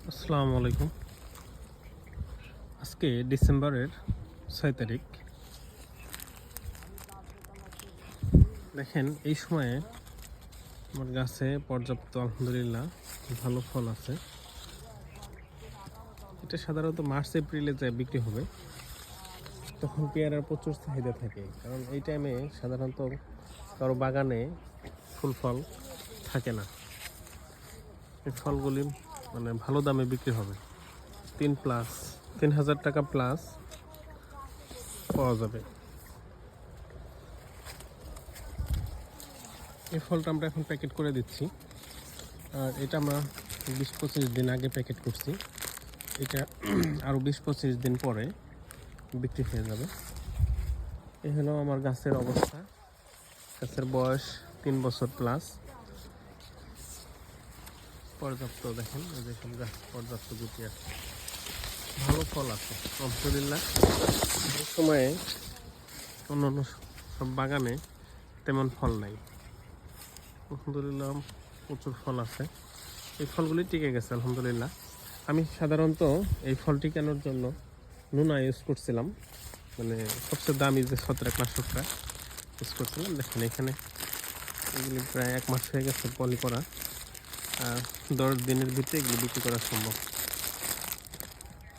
আসসালামু আলাইকুম। আজকে ডিসেম্বরের 6 তারিখ। দেখেন এই সময়ে আমার গাছে পর্যাপ্ত আলহামদুলিল্লাহ ভালো ফল আছে। এটা সাধারণত মার্চ এপ্রিলে যায় বিক্রি হবে, তখন পেয়ারার প্রচুর চাহিদা থাকে, কারণ এই টাইমে সাধারণত কারো বাগানে ফুল ফল থাকে না। এই ফলগুলি ভালো দামে বিক্রি হবে, 3,000 টাকা প্লাস পাওয়া যাবে। এই ফলটা আমরা এখন প্যাকেট করে দিচ্ছি, আর এটা আমরা 20-25 দিন আগে প্যাকেট করছি। এটা আরও 20-25 দিন পরে বিক্রি হয়ে যাবে। এই হলো আমার গাছের অবস্থা। গাছের বয়স 3 বছর প্লাস। পর্যাপ্ত দেখেন, এই যে সব গাছ পর্যাপ্ত গুটি আছে, ভালো ফল আছে আলহামদুলিল্লাহ। এই সময়ে অন্যান্য সব বাগানে তেমন ফল নাই, আলহামদুলিল্লাহ প্রচুর ফল আছে। এই ফলগুলি টিকে গেছে আলহামদুলিল্লাহ। আমি সাধারণত এই ফল টিকানোর জন্য নুনা ইউজ করছিলাম, সবচেয়ে দামি যে ছত্রাকনাশকটা ইউজ করছিলাম। দেখেন এখানে এগুলি প্রায় 1 মাস হয়ে গেছে পলি করা, 10 দিনের ভিতরে এগুলি বিক্রি করা সম্ভব।